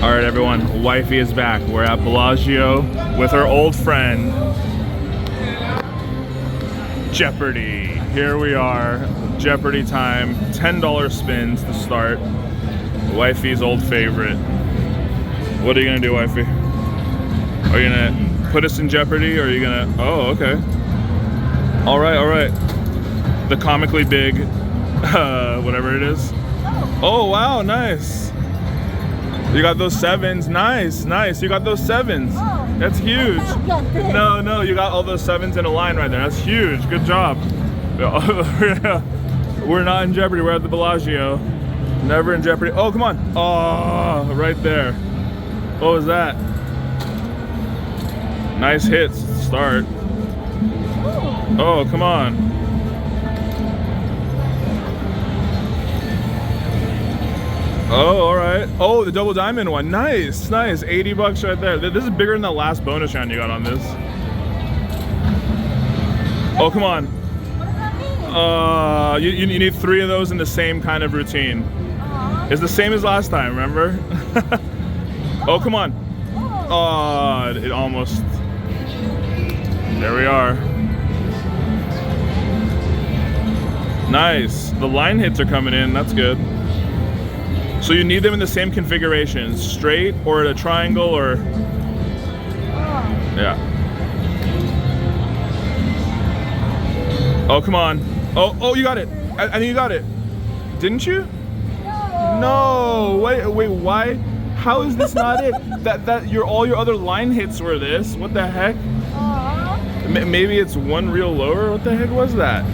All right, everyone, wifey is back. We're at Bellagio with her old friend, Jeopardy. Here we are, Jeopardy time, $10 spins to start. Wifey's old favorite. What are you gonna do, wifey? Are you gonna put us in Jeopardy, or are you gonna, oh, okay. All right. The comically big, whatever it is. Oh, wow, nice. You got those sevens, nice. You got those sevens. That's huge. No, you got all those sevens in a line right there. That's huge, good job. We're not in Jeopardy, we're at the Bellagio. Never in Jeopardy. Oh, come on. Oh, right there. What was that? Nice hits to start. Oh, come on. Oh, all right. Oh, the double diamond one. Nice. 80 bucks right there. This is bigger than the last bonus round you got on this. Oh, come on. You need 3 of those in the same kind of routine. It's the same as last time, remember? Oh, come on. Oh, it almost. There we are. Nice. The line hits are coming in. That's good. So you need them in the same configuration, straight or at a triangle or, yeah. Oh, come on. Oh, you got it. I think you got it. Didn't you? No. Wait, why? How is this not it? All your other line hits were this. What the heck? Maybe it's one real lower. What the heck was that?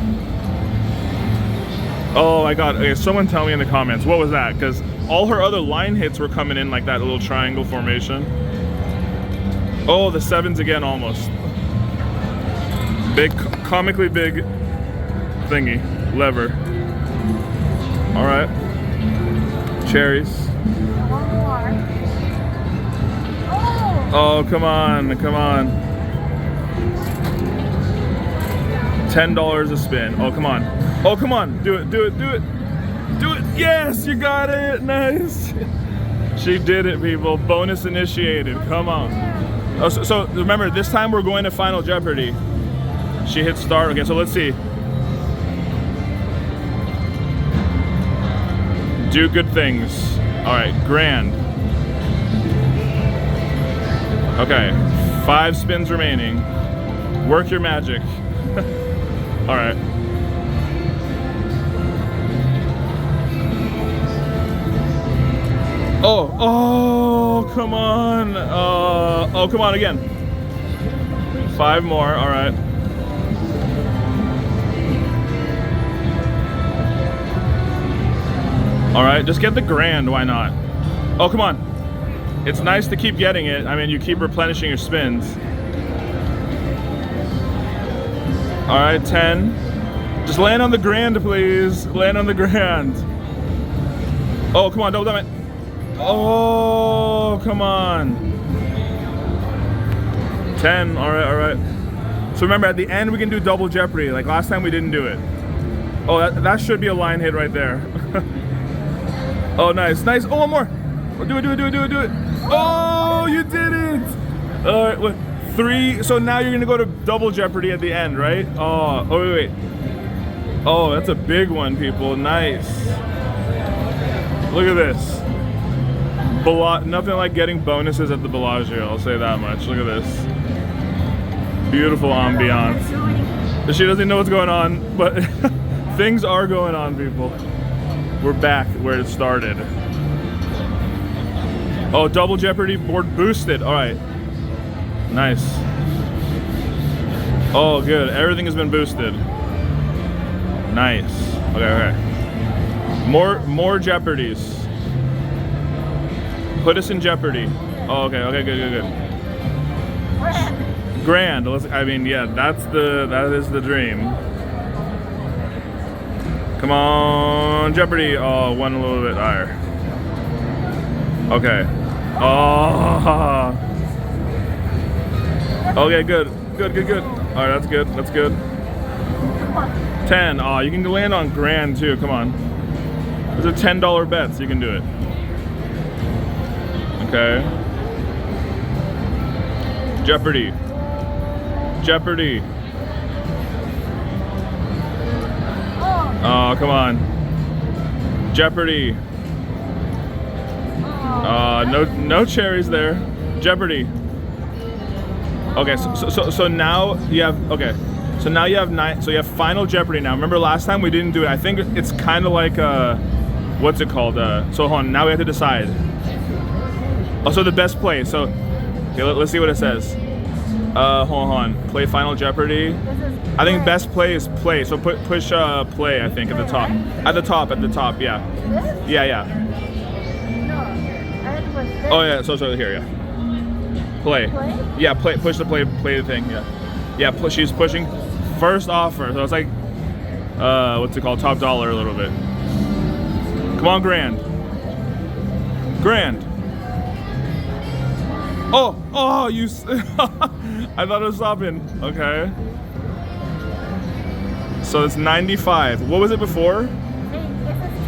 Oh my God. Okay, someone tell me in the comments, what was that? Because all her other line hits were coming in like that little triangle formation. Oh, the sevens again, almost. Big, comically big thingy, lever. All right. Cherries. Oh, come on. $10 a spin. Oh, come on. Do it. Yes, you got it. Nice. She did it, people. Bonus initiated. Come on. Oh, so remember, this time we're going to Final Jeopardy. She hit start. Okay, so let's see. Do good things. All right, grand. Okay, 5 spins remaining. Work your magic. All right. Oh, come on. Oh, come on again. 5 more, all right. All right, just get the grand, why not? Oh, come on. It's nice to keep getting it. I mean, you keep replenishing your spins. All right, 10. Just land on the grand, please. Land on the grand. Oh, come on, double diamond. Oh, come on. 10, all right. So remember, at the end, we can do double Jeopardy. Like last time, we didn't do it. Oh, that should be a line hit right there. Oh, nice. Oh, one more. Do it. Oh, you did it. All right, what? 3. So now you're gonna go to double Jeopardy at the end, right? Oh, wait. Oh, that's a big one, people. Nice. Look at this. Nothing like getting bonuses at the Bellagio, I'll say that much. Look at this. Beautiful ambiance. She doesn't know what's going on, but things are going on, people. We're back where it started. Oh, double Jeopardy board boosted. All right. Nice. Oh, good. Everything has been boosted. Nice. Okay. More Jeopardies. Put us in Jeopardy. Oh, okay, good. Grand. I mean, yeah, that is the dream. Come on, Jeopardy. Oh, one a little bit higher. Okay. Oh. Okay, good. All right, that's good. 10. Oh, you can land on grand too. Come on. Those are $10 bets. You can do it. Okay. Jeopardy. Jeopardy. Oh, come on. Jeopardy. No cherries there. Jeopardy. Okay, so now you have, okay. So now you have 9, so you have Final Jeopardy now. Remember last time we didn't do it. I think it's kind of like, what's it called? So hold on, now we have to decide. Oh, so the best play. So, okay, let's see what it says. Hold on. Play Final Jeopardy. I think best play is play. So push play, I think, at the top. At the top, yeah. Yeah. Oh yeah, so here, yeah. Play. Yeah, push the play thing, yeah. Yeah, she's pushing first offer. So it's like, what's it called? Top dollar a little bit. Come on, grand. Grand. Oh, you, I thought it was stopping. Okay. So it's 95. What was it before?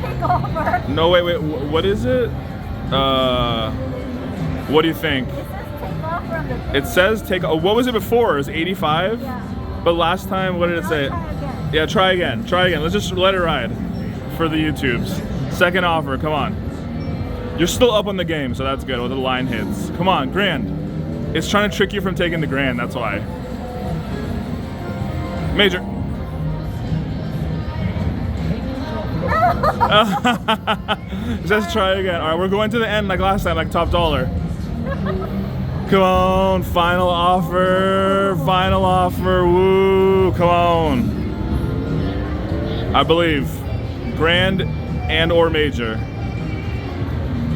Takeover. No, wait, what is it? What do you think? It says take. Oh, what was it before? It was 85. Yeah. But last time, what did it say? Try again. Try again. Let's just let it ride for the YouTubes. Second offer. Come on. You're still up on the game, so that's good. With the line hits. Come on, grand. It's trying to trick you from taking the grand. That's why. Major. Just try again. All right, we're going to the end like last time, like top dollar. Come on, final offer, woo, come on. I believe, grand and or major.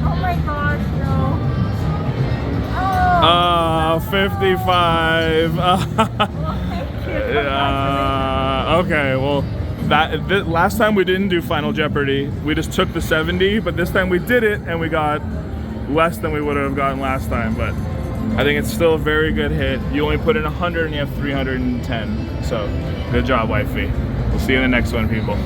Oh my gosh, no. Oh, 55. Okay, well, last time we didn't do Final Jeopardy. We just took the 70, but this time we did it and we got less than we would have gotten last time, but I think it's still a very good hit. You only put in 100 and you have 310. So good job, wifey. We'll see you in the next one, people.